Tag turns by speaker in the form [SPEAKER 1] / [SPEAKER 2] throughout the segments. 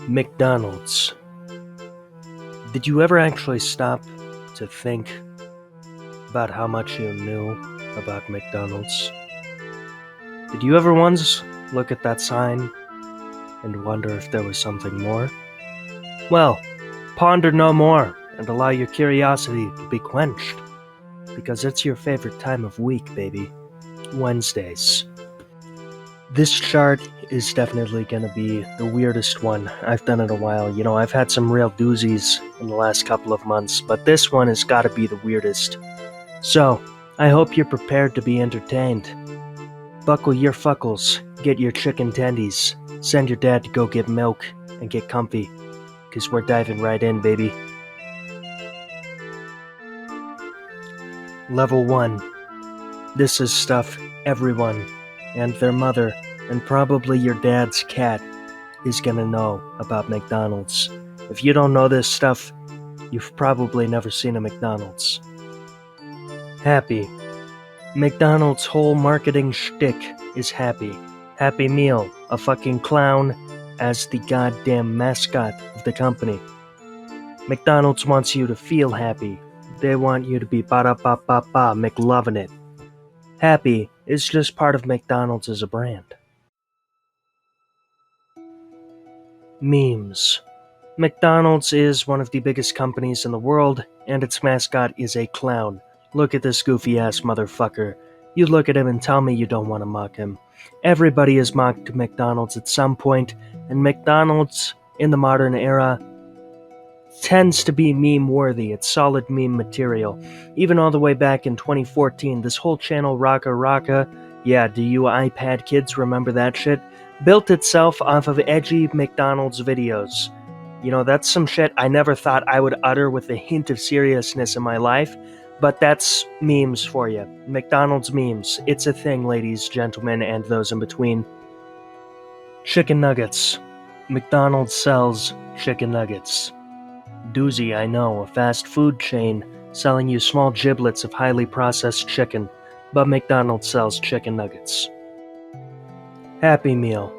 [SPEAKER 1] McDonald's. Did you ever actually stop to think about how much you knew about McDonald's? Did you ever once look at that sign and wonder if there was something more? Well, ponder no more and allow your curiosity to be quenched, because it's your favorite time of week, baby. Wednesdays. This chart is definitely gonna be the weirdest one I've done in a while. You know, I've had some real doozies in the last couple of months, but this one has gotta be the weirdest. So, I hope you're prepared to be entertained. Buckle your fuckles, get your chicken tendies, send your dad to go get milk, and get comfy, cause we're diving right in, baby. Level 1. This is stuff everyone and their mother, and probably your dad's cat, is gonna know about McDonald's. If you don't know this stuff, you've probably never seen a McDonald's. Happy. McDonald's whole marketing shtick is happy. Happy Meal, a fucking clown as the goddamn mascot of the company. McDonald's wants you to feel happy. They want you to be ba-da-ba-ba-ba, McLovin' it. Happy is just part of McDonald's as a brand. Memes. McDonald's is one of the biggest companies in the world, and its mascot is a clown. Look at this goofy-ass motherfucker. You look at him and tell me you don't want to mock him. Everybody has mocked McDonald's at some point, and McDonald's, in the modern era, tends to be meme-worthy. It's solid meme material. Even all the way back in 2014, this whole channel, Raka Raka, yeah, do you iPad kids remember that shit? Built itself off of edgy McDonald's videos. You know, that's some shit I never thought I would utter with a hint of seriousness in my life, but that's memes for you. McDonald's memes. It's a thing, ladies, gentlemen, and those in between. Chicken nuggets. McDonald's sells chicken nuggets. Doozy, I know, a fast food chain selling you small giblets of highly processed chicken, but McDonald's sells chicken nuggets. Happy Meal.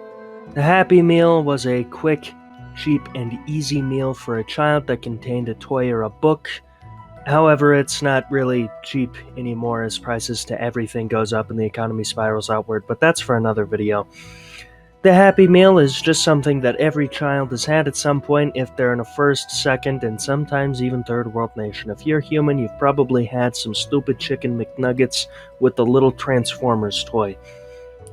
[SPEAKER 1] The Happy Meal was a quick, cheap, and easy meal for a child that contained a toy or a book. However, it's not really cheap anymore as prices to everything goes up and the economy spirals outward, but that's for another video. The Happy Meal is just something that every child has had at some point if they're in a first, second, and sometimes even third world nation. If you're human, you've probably had some stupid chicken McNuggets with the little Transformers toy.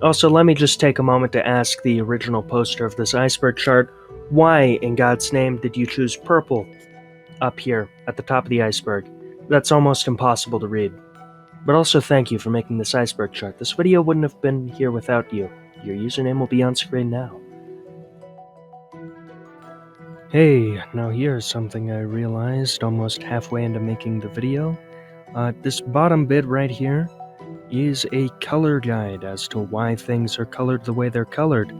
[SPEAKER 1] Also, let me just take a moment to ask the original poster of this iceberg chart, why in God's name did you choose purple up here at the top of the iceberg? That's almost impossible to read. But also thank you for making this iceberg chart. This video wouldn't have been here without you. Your username will be on screen now. Hey, now here's something I realized almost halfway into making the video. This bottom bit right here is a color guide as to why things are colored the way they're colored.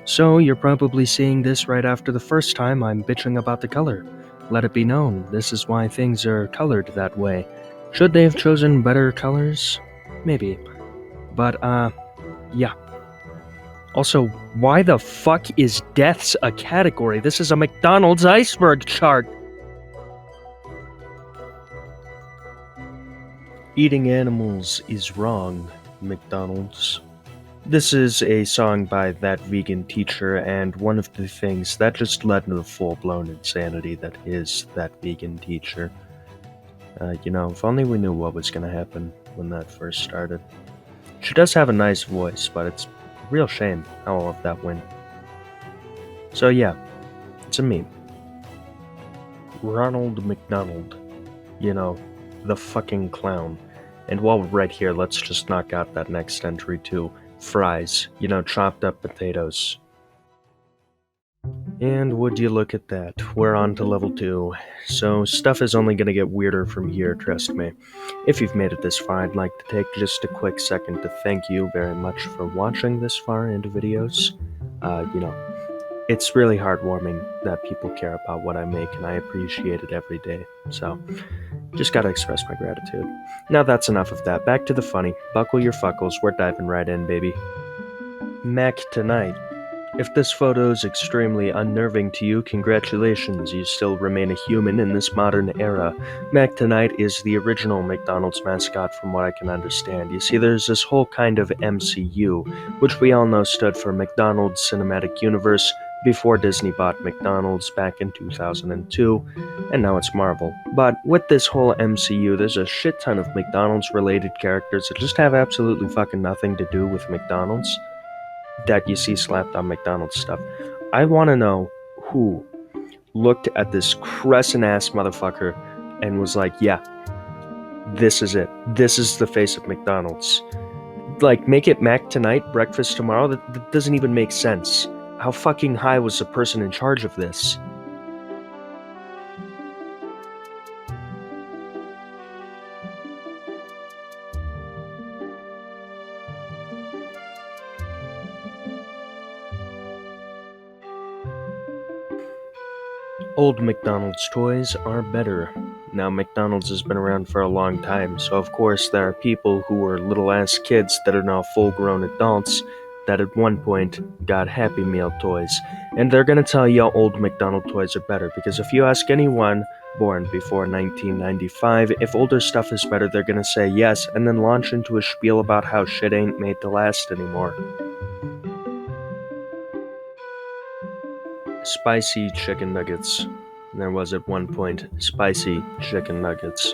[SPEAKER 1] So you're probably seeing this right after the first time I'm bitching about the color. Let it be known, this is why things are colored that way. Should they have chosen better colors? Maybe. But, yeah. Also, why the fuck is deaths a category? This is a McDonald's iceberg chart! Eating animals is wrong, McDonald's. This is a song by That Vegan Teacher, and one of the things that just led to the full-blown insanity that is That Vegan Teacher. You know, if only we knew what was gonna happen when that first started. She does have a nice voice, but it's real shame how all of that went. So yeah, it's a meme. Ronald McDonald. You know, the fucking clown. And while we're right here, let's just knock out that next entry too. Fries. You know, chopped up potatoes. And would you look at that, we're on to level 2. So stuff is only gonna get weirder from here, trust me. If you've made it this far, I'd like to take just a quick second to thank you very much for watching this far into videos. You know, it's really heartwarming that people care about what I make, and I appreciate it every day. So, just gotta express my gratitude. Now that's enough of that, back to the funny. Buckle your fuckles, we're diving right in, baby. Mac tonight. If this photo is extremely unnerving to you, congratulations, you still remain a human in this modern era. Mac Tonight is the original McDonald's mascot from what I can understand. You see, there's this whole kind of MCU, which we all know stood for McDonald's Cinematic Universe, before Disney bought McDonald's back in 2002, and now it's Marvel. But with this whole MCU, there's a shit ton of McDonald's-related characters that just have absolutely fucking nothing to do with McDonald's that you see slapped on McDonald's stuff. I want to know who looked at this crescent-ass motherfucker and was like, yeah, this is it. This is the face of McDonald's. Like, make it Mac Tonight, breakfast tomorrow? That doesn't even make sense. How fucking high was the person in charge of this? Old McDonald's toys are better. Now, McDonald's has been around for a long time, so of course there are people who were little-ass kids that are now full-grown adults that at one point got Happy Meal toys. And they're gonna tell you old McDonald toys are better, because if you ask anyone born before 1995 if older stuff is better, they're gonna say yes, and then launch into a spiel about how shit ain't made to last anymore. Spicy chicken nuggets. There was at one point spicy chicken nuggets.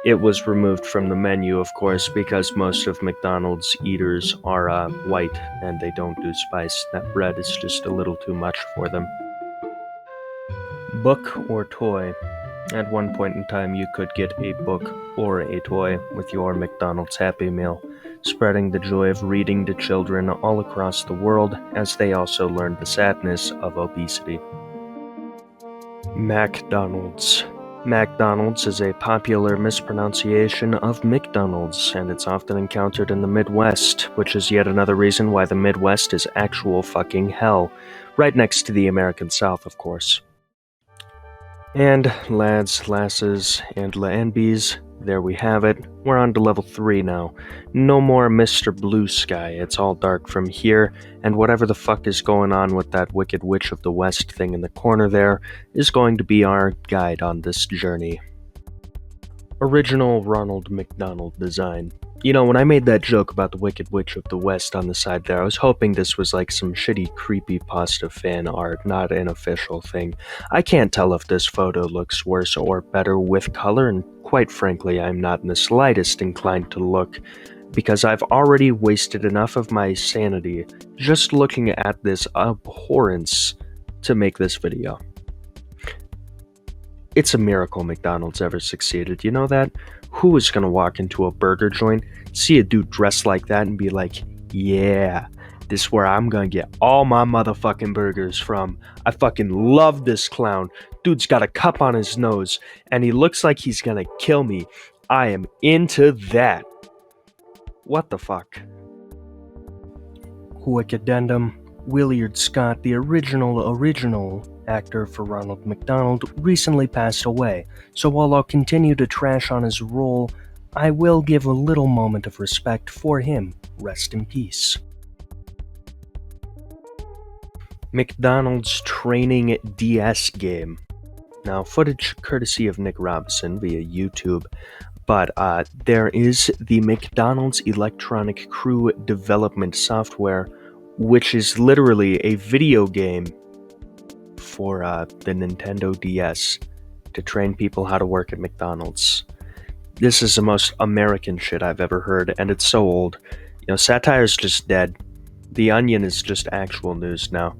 [SPEAKER 1] It was removed from the menu, of course, because most of McDonald's eaters are white and they don't do spice. That bread is just a little too much for them. Book or toy? At one point in time, you could get a book or a toy with your McDonald's Happy Meal, spreading the joy of reading to children all across the world as they also learned the sadness of obesity. McDonald's. McDonald's is a popular mispronunciation of McDonald's, and it's often encountered in the Midwest, which is yet another reason why the Midwest is actual fucking hell. Right next to the American South, of course. And lads, lasses, and lambis, there we have it. We're on to level 3 now. No more Mr. Blue Sky, it's all dark from here, and whatever the fuck is going on with that Wicked Witch of the West thing in the corner there is going to be our guide on this journey. Original Ronald McDonald design. You know, when I made that joke about the Wicked Witch of the West on the side there, I was hoping this was like some shitty creepypasta fan art, not an official thing. I can't tell if this photo looks worse or better with color, and quite frankly, I'm not in the slightest inclined to look, because I've already wasted enough of my sanity just looking at this abhorrence to make this video. It's a miracle McDonald's ever succeeded, you know that? Who is gonna walk into a burger joint, see a dude dressed like that, and be like, yeah, this is where I'm gonna get all my motherfucking burgers from. I fucking love this clown. Dude's got a cup on his nose, and he looks like he's gonna kill me. I am into that. What the fuck? Quick addendum. Willard Scott, the original actor for Ronald McDonald, recently passed away, so while I'll continue to trash on his role, I will give a little moment of respect for him. Rest in peace. McDonald's training DS game. Now, footage courtesy of Nick Robinson via YouTube, but there is the McDonald's Electronic Crew Development Software, which is literally a video game for the Nintendo DS to train people how to work at McDonald's. This is the most American shit I've ever heard, and it's so old. You know, satire's just dead. The Onion is just actual news now.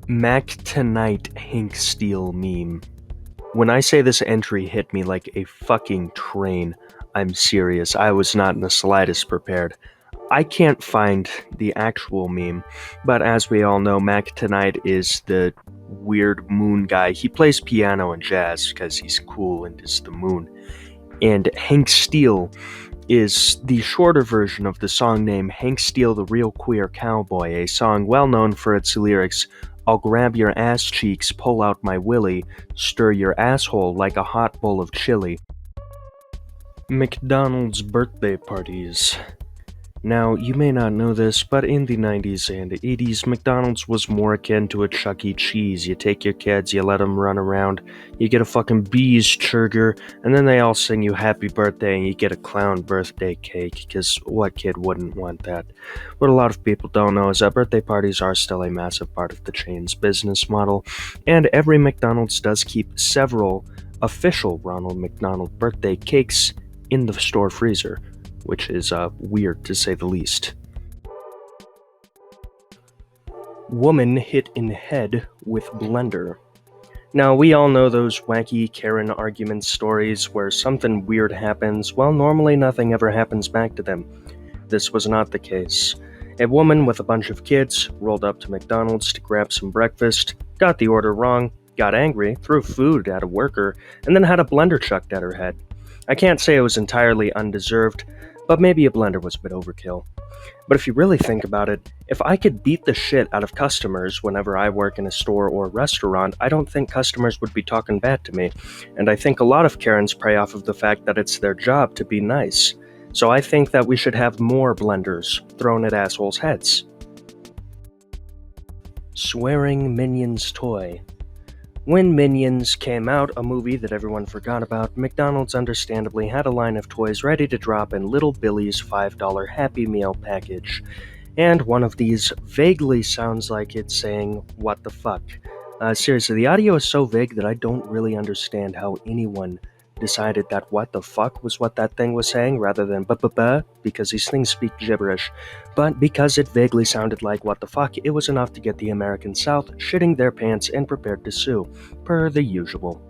[SPEAKER 1] Mac Tonight Hank Steele meme. When I say this entry hit me like a fucking train, I'm serious. I was not in the slightest prepared. I can't find the actual meme, but as we all know, Mac Tonight is the weird moon guy. He plays piano and jazz because he's cool and is the moon. And Hank Steele is the shorter version of the song name Hank Steele the Real Queer Cowboy, a song well known for its lyrics, "I'll grab your ass cheeks, pull out my willy, stir your asshole like a hot bowl of chili." McDonald's birthday parties. Now, you may not know this, but in the 90s and 80s, McDonald's was more akin to a Chuck E. Cheese. You take your kids, you let them run around, you get a fucking bees churger, and then they all sing you happy birthday and you get a clown birthday cake, because what kid wouldn't want that? What a lot of people don't know is that birthday parties are still a massive part of the chain's business model, and every McDonald's does keep several official Ronald McDonald birthday cakes in the store freezer, which is weird to say the least. Woman hit in head with blender. Now, we all know those wacky Karen argument stories where something weird happens, while normally nothing ever happens back to them. This was not the case. A woman with a bunch of kids rolled up to McDonald's to grab some breakfast, got the order wrong, got angry, threw food at a worker, and then had a blender chucked at her head. I can't say it was entirely undeserved, but maybe a blender was a bit overkill. But if you really think about it, if I could beat the shit out of customers whenever I work in a store or restaurant, I don't think customers would be talking bad to me. And I think a lot of Karens prey off of the fact that it's their job to be nice. So I think that we should have more blenders thrown at assholes' heads. Swearing Minions toy. When Minions came out, a movie that everyone forgot about, McDonald's understandably had a line of toys ready to drop in Little Billy's $5 Happy Meal package. And one of these vaguely sounds like it's saying, "What the fuck?" Seriously, the audio is so vague that I don't really understand how anyone decided that "what the fuck" was what that thing was saying rather than "buh-buh-buh," because these things speak gibberish. But because it vaguely sounded like "what the fuck," it was enough to get the American South shitting their pants and prepared to sue, per the usual.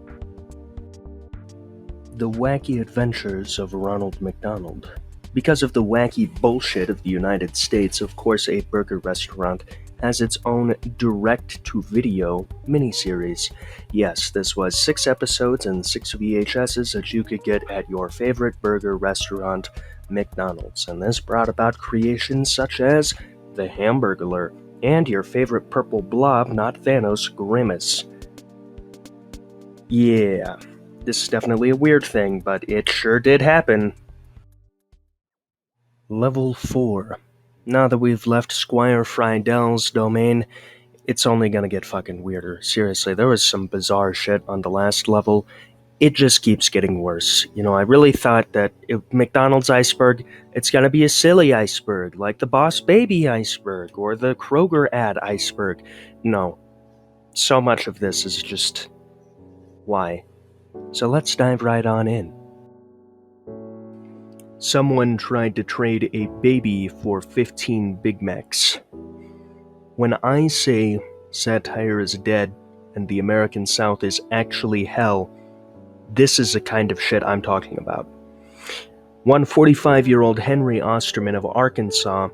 [SPEAKER 1] The Wacky Adventures of Ronald McDonald. Because of the wacky bullshit of the United States, of course a burger restaurant has its own direct-to-video miniseries. Yes, this was 6 episodes and 6 VHSs that you could get at your favorite burger restaurant, McDonald's, and this brought about creations such as the Hamburglar and your favorite purple blob, not Thanos, Grimace. Yeah, this is definitely a weird thing, but it sure did happen. Level 4. Now that we've left Squire Friedell's domain, it's only gonna get fucking weirder. Seriously, there was some bizarre shit on the last level. It just keeps getting worse. You know, I really thought that McDonald's Iceberg, it's gonna be a silly iceberg, like the Boss Baby Iceberg, or the Kroger ad Iceberg. No. So much of this is just... why? So let's dive right on in. Someone tried to trade a baby for 15 Big Macs. When I say satire is dead and the American South is actually hell, this is the kind of shit I'm talking about. One 45-year-old Henry Osterman of Arkansas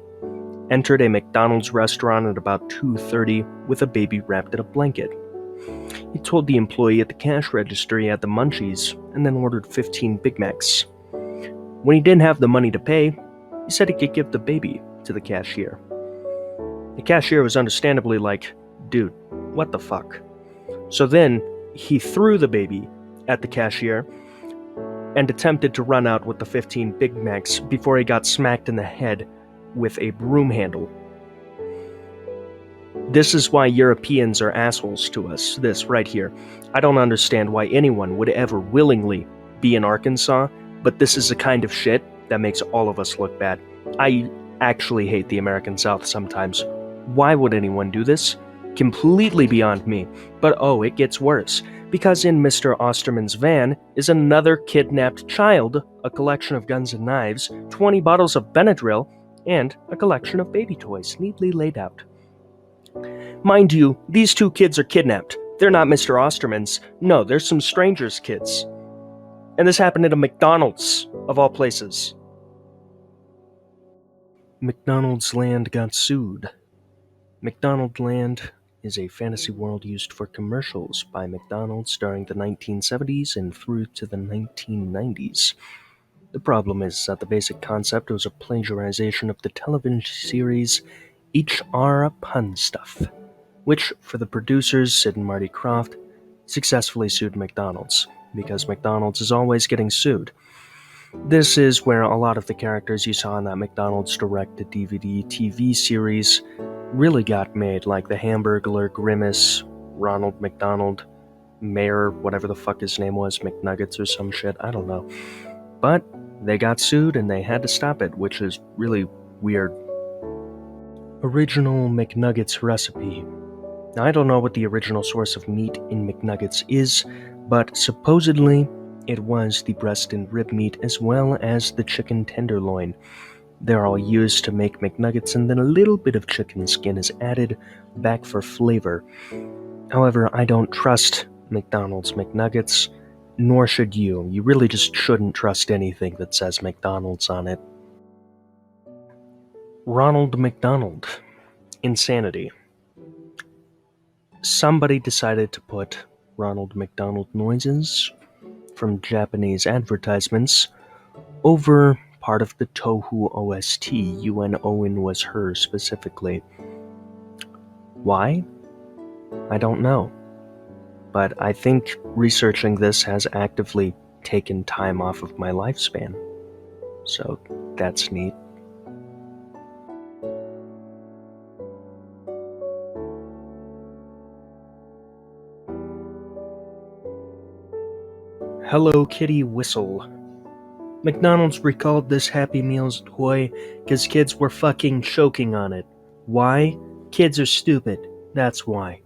[SPEAKER 1] entered a McDonald's restaurant at about 2:30 with a baby wrapped in a blanket. He told the employee at the cash register he had the munchies and then ordered 15 Big Macs. When he didn't have the money to pay, he said he could give the baby to the cashier. The cashier was understandably like, "Dude, what the fuck?" So then, he threw the baby at the cashier and attempted to run out with the 15 Big Macs before he got smacked in the head with a broom handle. This is why Europeans are assholes to us, this right here. I don't understand why anyone would ever willingly be in Arkansas, but this is the kind of shit that makes all of us look bad. I actually hate the American South sometimes. Why would anyone do this? Completely beyond me. But oh, it gets worse. Because in Mr. Osterman's van is another kidnapped child, a collection of guns and knives, 20 bottles of Benadryl, and a collection of baby toys neatly laid out. Mind you, these 2 kids are kidnapped. They're not Mr. Osterman's. No, they're some strangers' kids. And this happened at a McDonald's, of all places. McDonald's Land got sued. McDonald Land is a fantasy world used for commercials by McDonald's during the 1970s and through to the 1990s. The problem is that the basic concept was a plagiarization of the television series H.R. Pun Stuff, which, for the producers, Sid and Marty Krofft, successfully sued McDonald's, because McDonald's is always getting sued. This is where a lot of the characters you saw in that McDonald's direct-to-DVD TV series really got made, like the Hamburglar, Grimace, Ronald McDonald, Mayor, whatever the fuck his name was, McNuggets or some shit, I don't know. But they got sued and they had to stop it, which is really weird. Original McNuggets recipe. Now, I don't know what the original source of meat in McNuggets is, but supposedly it was the breast and rib meat as well as the chicken tenderloin. They're all used to make McNuggets, and then a little bit of chicken skin is added back for flavor. However, I don't trust McDonald's McNuggets, nor should you. You really just shouldn't trust anything that says McDonald's on it. Ronald McDonald. Insanity. Somebody decided to put Ronald McDonald noises from Japanese advertisements over part of the Tohu OST. UN Owen was her specifically. Why? I don't know. But I think researching this has actively taken time off of my lifespan. So that's neat. Hello Kitty whistle. McDonald's recalled this Happy Meals toy because kids were fucking choking on it. Why? Kids are stupid. That's why.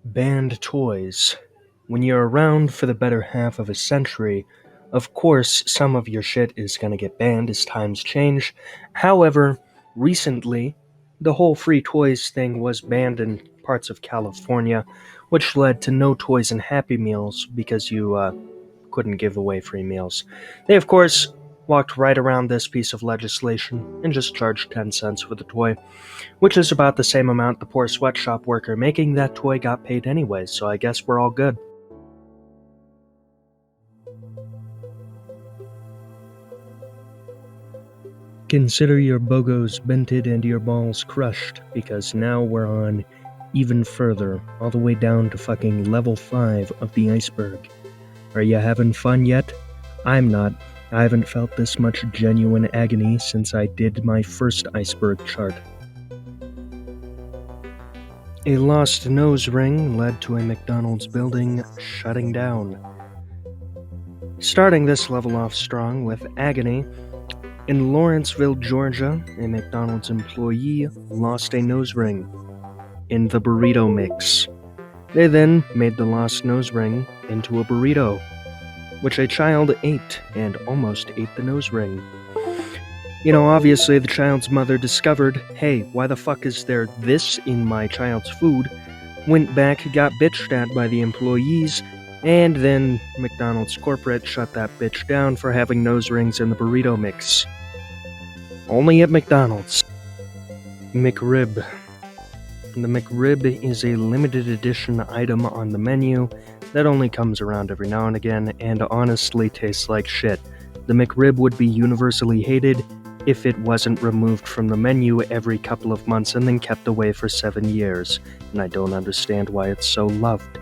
[SPEAKER 1] Banned toys. When you're around for the better half of a century, of course some of your shit is gonna get banned as times change. However, recently, the whole free toys thing was banned in parts of California, which led to no toys in Happy Meals because you couldn't give away free meals. They, of course, walked right around this piece of legislation and just charged 10 cents for the toy, which is about the same amount the poor sweatshop worker making that toy got paid anyway, so I guess we're all good. Consider your bogos bented and your balls crushed, because now we're on even further, all the way down to fucking level 5 of the Iceberg. Are you having fun yet? I'm not. I haven't felt this much genuine agony since I did my first Iceberg chart. A lost nose ring led to a McDonald's building shutting down. Starting this level off strong with agony, in Lawrenceville, Georgia, a McDonald's employee lost a nose ring in the burrito mix. They then made the lost nose ring into a burrito, which a child ate and almost ate the nose ring. You know, obviously the child's mother discovered, hey, why the fuck is there this in my child's food? Went back, got bitched at by the employees, and then McDonald's corporate shut that bitch down for having nose rings in the burrito mix. Only at McDonald's. McRib. The McRib is a limited edition item on the menu that only comes around every now and again and honestly tastes like shit. The McRib would be universally hated if it wasn't removed from the menu every couple of months and then kept away for 7 years, and I don't understand why it's so loved.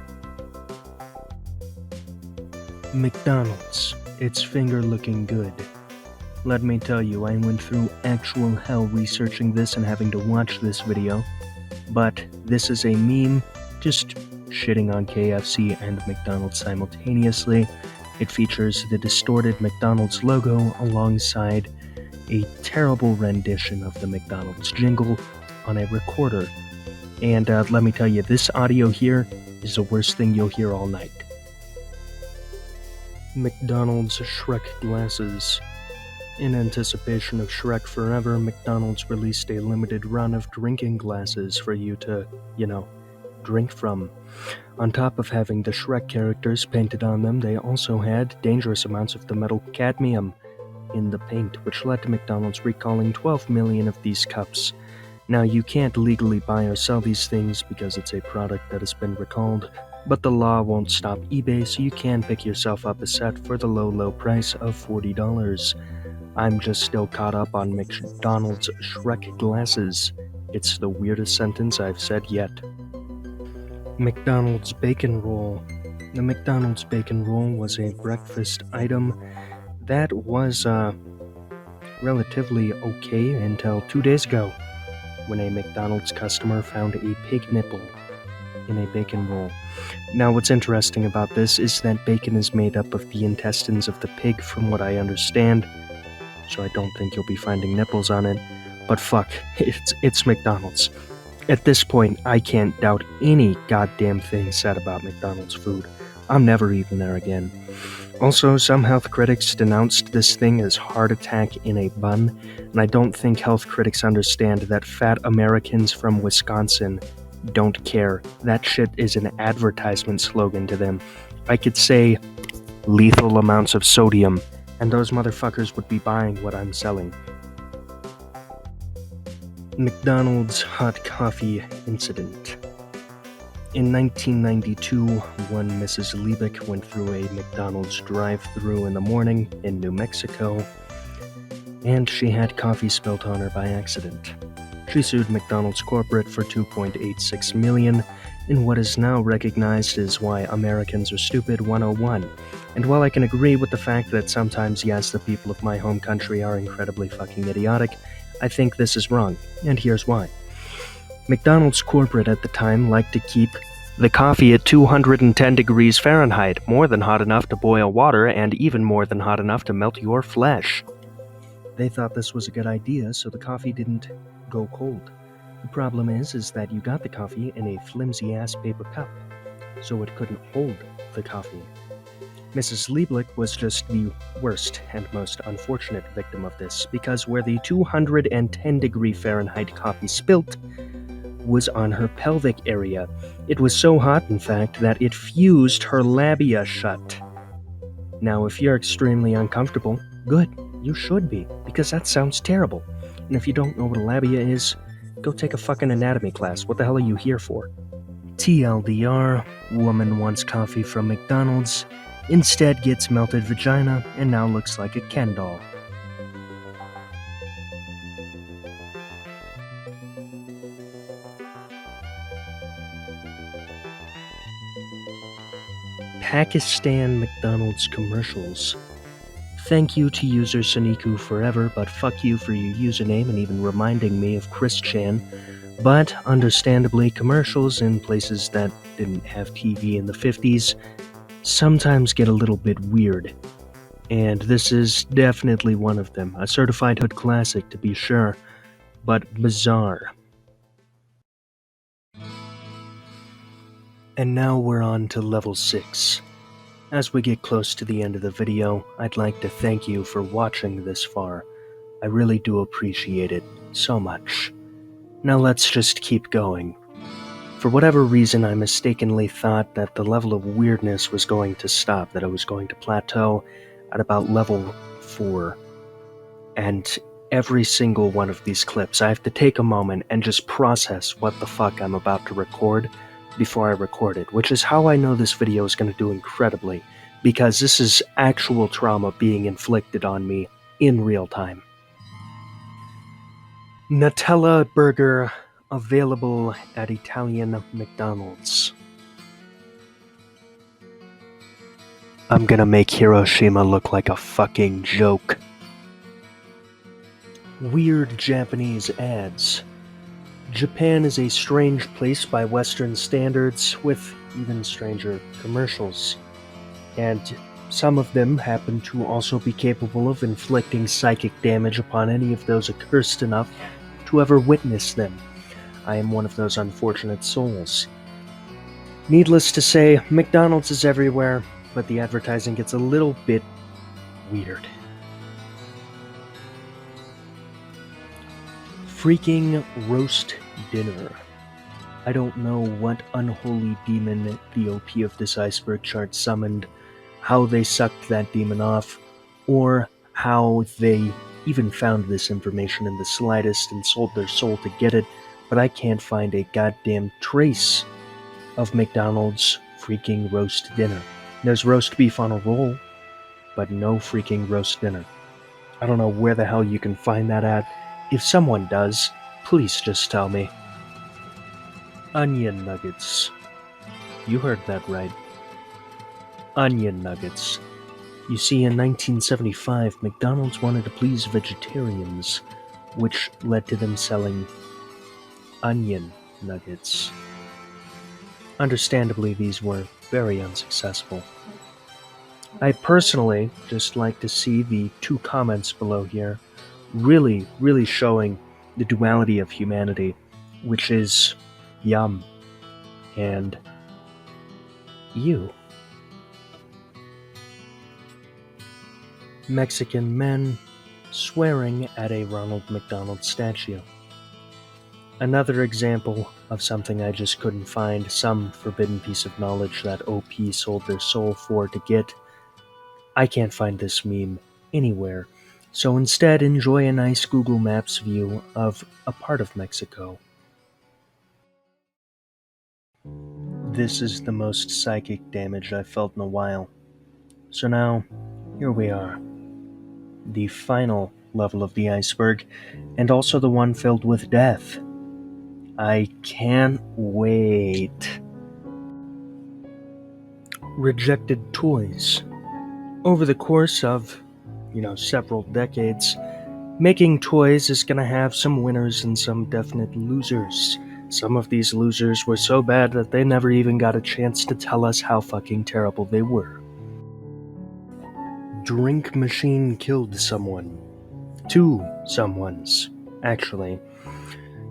[SPEAKER 1] McDonald's. It's finger looking good. Let me tell you, I went through actual hell researching this and having to watch this video, but this is a meme just shitting on KFC and McDonald's simultaneously. It features the distorted McDonald's logo alongside a terrible rendition of the McDonald's jingle on a recorder. And let me tell you, this audio here is the worst thing you'll hear all night. McDonald's Shrek glasses. In anticipation of Shrek Forever, McDonald's released a limited run of drinking glasses for you to, drink from. On top of having the Shrek characters painted on them, they also had dangerous amounts of the metal cadmium in the paint, which led to McDonald's recalling 12 million of these cups. Now, you can't legally buy or sell these things because it's a product that has been recalled, but the law won't stop eBay, so you can pick yourself up a set for the low price of $40. I'm just still caught up on McDonald's Shrek glasses. It's the weirdest sentence I've said yet. McDonald's bacon roll. The McDonald's bacon roll was a breakfast item that was relatively okay until 2 days ago, when a McDonald's customer found a pig nipple in a bacon roll. Now, what's interesting about this is that bacon is made up of the intestines of the pig, from what I understand, so I don't think you'll be finding nipples on it. But fuck, it's McDonald's. At this point, I can't doubt any goddamn thing said about McDonald's food. I'm never eating there again. Also, some health critics denounced this thing as heart attack in a bun, and I don't think health critics understand that fat Americans from Wisconsin don't care. That shit is an advertisement slogan to them. I could say lethal amounts of sodium, and those motherfuckers would be buying what I'm selling. McDonald's hot coffee incident. In 1992, one Mrs. Liebig went through a McDonald's drive-thru in the morning in New Mexico, and she had coffee spilt on her by accident. She sued McDonald's corporate for $2.86 million in what is now recognized as Why Americans Are Stupid 101. And while I can agree with the fact that sometimes, yes, the people of my home country are incredibly fucking idiotic, I think this is wrong, and here's why. McDonald's corporate at the time liked to keep the coffee at 210 degrees Fahrenheit, more than hot enough to boil water and even more than hot enough to melt your flesh. They thought this was a good idea, so the coffee didn't go cold. The problem is that you got the coffee in a flimsy-ass paper cup, so it couldn't hold the coffee. Mrs. Lieblich was just the worst and most unfortunate victim of this, because where the 210 degree Fahrenheit coffee spilt was on her pelvic area. It was so hot, in fact, that it fused her labia shut. Now, if you're extremely uncomfortable, good, you should be, because that sounds terrible. And if you don't know what a labia is, go take a fucking anatomy class. What the hell are you here for? TLDR, woman wants coffee from McDonald's, instead gets melted vagina, and now looks like a Ken doll. Pakistan McDonald's commercials. Thank you to user Soniku forever, but fuck you for your username and even reminding me of Chris Chan. But understandably, commercials in places that didn't have TV in the 50s sometimes get a little bit weird. And this is definitely one of them. A certified hood classic, to be sure, but bizarre. And now we're on to level 6. As we get close to the end of the video, I'd like to thank you for watching this far. I really do appreciate it so much. Now let's just keep going. For whatever reason, I mistakenly thought that the level of weirdness was going to stop, that I was going to plateau at about level 4. And every single one of these clips, I have to take a moment and just process what the fuck I'm about to record before I record it, which is how I know this video is going to do incredibly, because this is actual trauma being inflicted on me in real time. Nutella burger available at Italian McDonald's. I'm gonna make Hiroshima look like a fucking joke. Weird Japanese ads. Japan is a strange place by Western standards, with even stranger commercials. And some of them happen to also be capable of inflicting psychic damage upon any of those accursed enough to ever witness them. I am one of those unfortunate souls. Needless to say, McDonald's is everywhere, but the advertising gets a little bit weird. Freaking roast dinner. I don't know what unholy demon the OP of this Iceberg chart summoned, how they sucked that demon off, or how they even found this information in the slightest and sold their soul to get it, but I can't find a goddamn trace of McDonald's freaking roast dinner. There's roast beef on a roll, but no freaking roast dinner. I don't know where the hell you can find that at. If someone does, please just tell me. Onion nuggets. You heard that right. Onion nuggets. You see, in 1975, McDonald's wanted to please vegetarians, which led to them selling onion nuggets. Understandably, these were very unsuccessful. I personally just like to see the two comments below here really showing the duality of humanity, which is yum and you. Mexican men swearing at a Ronald McDonald statue. Another example of something I just couldn't find some forbidden piece of knowledge that OP sold their soul for to get. I can't find this meme anywhere, so instead enjoy a nice Google Maps view of a part of Mexico. This is the most psychic damage I've felt in a while. So now, here we are. The final level of the iceberg, and also the one filled with death. I can't wait. Rejected toys. Over the course of, several decades, making toys is gonna have some winners and some definite losers. Some of these losers were so bad that they never even got a chance to tell us how fucking terrible they were. Drink machine killed someone. Two someones, actually.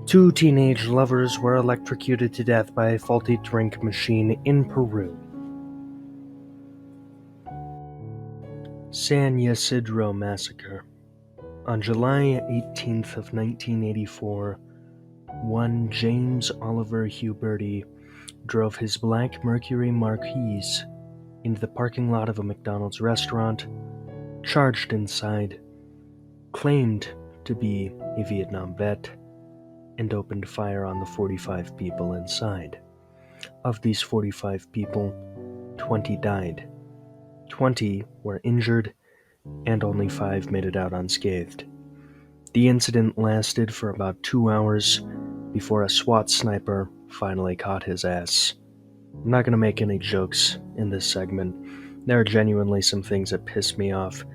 [SPEAKER 1] Two teenage lovers were electrocuted to death by a faulty drink machine in Peru. San Ysidro Massacre. On July 18th of 1984, one James Oliver Huberty drove his black Mercury Marquise into the parking lot of a McDonald's restaurant, charged inside, claimed to be a Vietnam vet, and opened fire on the 45 people inside. Of these 45 people, 20 died. 20 were injured, and only 5 made it out unscathed. The incident lasted for about 2 hours before a SWAT sniper finally caught his ass. I'm not going to make any jokes in this segment. There are genuinely some things that piss me off,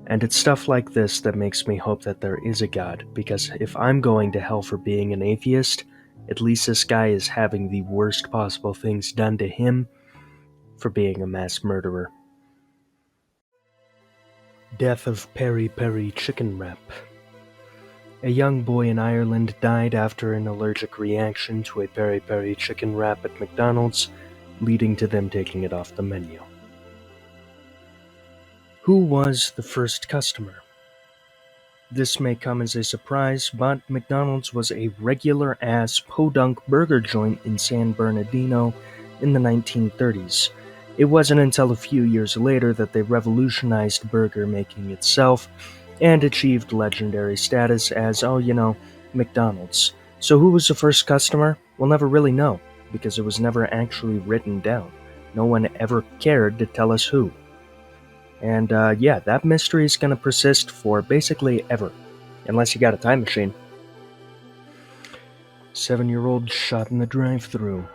[SPEAKER 1] and it's stuff like this that makes me hope that there is a God, because if I'm going to hell for being an atheist, at least this guy is having the worst possible things done to him for being a mass murderer. Death of Peri Peri chicken wrap. A young boy in Ireland died after an allergic reaction to a Peri Peri chicken wrap at McDonald's, leading to them taking it off the menu. Who was the first customer? This may come as a surprise, but McDonald's was a regular-ass podunk burger joint in San Bernardino in the 1930s. It wasn't until a few years later that they revolutionized burger making itself and achieved legendary status as, McDonald's. So who was the first customer? We'll never really know, because it was never actually written down. No one ever cared to tell us who. And that mystery is going to persist for basically ever, unless you got a time machine. 7-year-old shot in the drive-thru.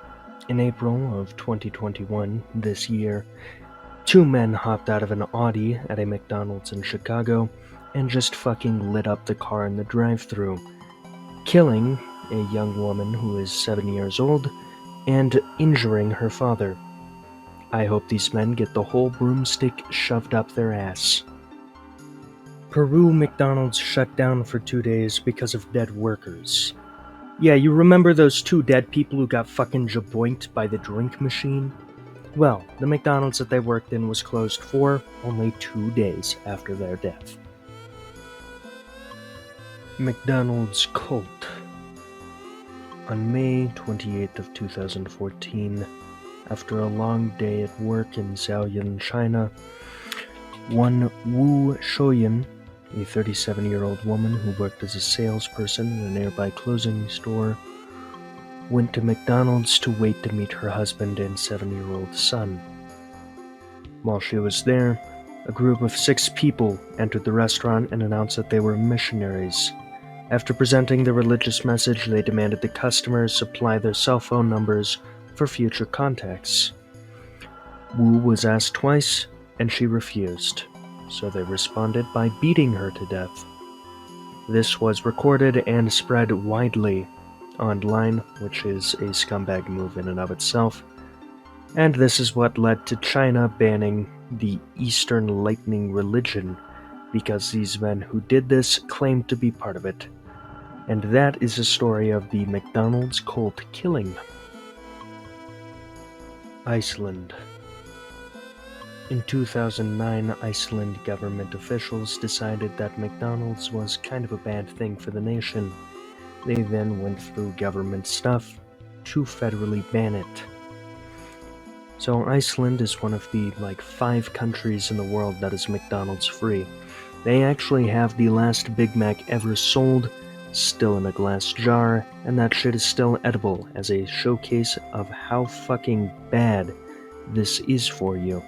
[SPEAKER 1] In April of 2021, this year, 2 men hopped out of an Audi at a McDonald's in Chicago and just fucking lit up the car in the drive-thru, killing a young woman who is 7 years old and injuring her father. I hope these men get the whole broomstick shoved up their ass. Peru McDonald's shut down for 2 days because of dead workers. Yeah, you remember those 2 dead people who got fucking jaboinked by the drink machine? Well, the McDonald's that they worked in was closed for only 2 days after their death. McDonald's cult. On May 28th of 2014, after a long day at work in Shaoyin, China, one Wu Shoyin, a 37-year-old woman who worked as a salesperson in a nearby clothing store, went to McDonald's to wait to meet her husband and 7-year-old son. While she was there, a group of 6 people entered the restaurant and announced that they were missionaries. After presenting the religious message, they demanded the customers supply their cell phone numbers for future contacts. Wu was asked twice, and she refused, so they responded by beating her to death. This was recorded and spread widely online, which is a scumbag move in and of itself, and this is what led to China banning the Eastern Lightning religion, because these men who did this claimed to be part of it. And that is the story of the McDonald's cult killing. Iceland. In 2009, Iceland government officials decided that McDonald's was kind of a bad thing for the nation. They then went through government stuff to federally ban it. So Iceland is one of the 5 countries in the world that is McDonald's free. They actually have the last Big Mac ever sold still in a glass jar, and that shit is still edible as a showcase of how fucking bad this is for you.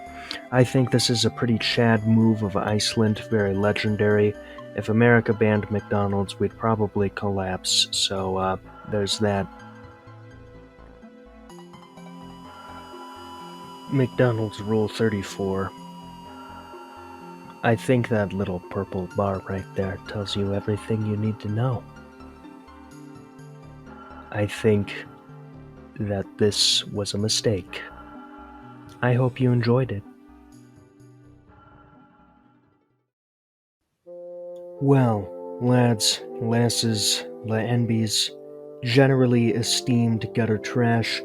[SPEAKER 1] I think this is a pretty Chad move of Iceland, very legendary. If America banned McDonald's, we'd probably collapse, so there's that. McDonald's Rule 34. I think that little purple bar right there tells you everything you need to know. I think that this was a mistake. I hope you enjoyed it. Well, lads, lasses, NBs, generally esteemed gutter trash,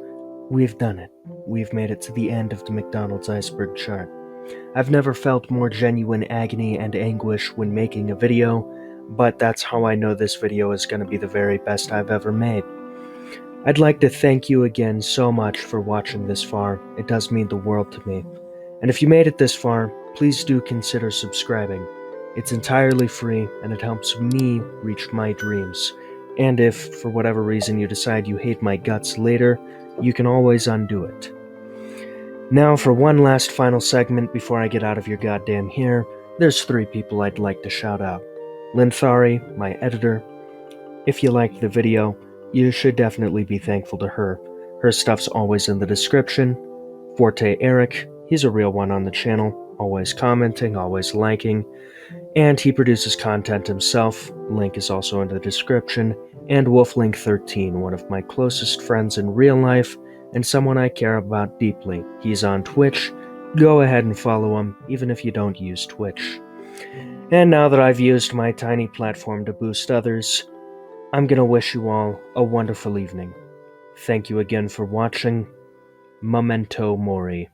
[SPEAKER 1] we've done it. We've made it to the end of the McDonald's Iceberg chart. I've never felt more genuine agony and anguish when making a video, but that's how I know this video is going to be the very best I've ever made. I'd like to thank you again so much for watching this far. It does mean the world to me. And if you made it this far, please do consider subscribing. It's entirely free, and it helps me reach my dreams. And if, for whatever reason, you decide you hate my guts later, you can always undo it. Now, for one last final segment before I get out of your goddamn hair, there's 3 people I'd like to shout out. Linthari, my editor. If you liked the video, you should definitely be thankful to her. Her stuff's always in the description. Forte Erik, he's a real one on the channel, always commenting, always liking, and he produces content himself. Link is also in the description. And Wolflink13, one of my closest friends in real life, and someone I care about deeply. He's on Twitch. Go ahead and follow him, even if you don't use Twitch. And now that I've used my tiny platform to boost others, I'm gonna wish you all a wonderful evening. Thank you again for watching. Memento Mori.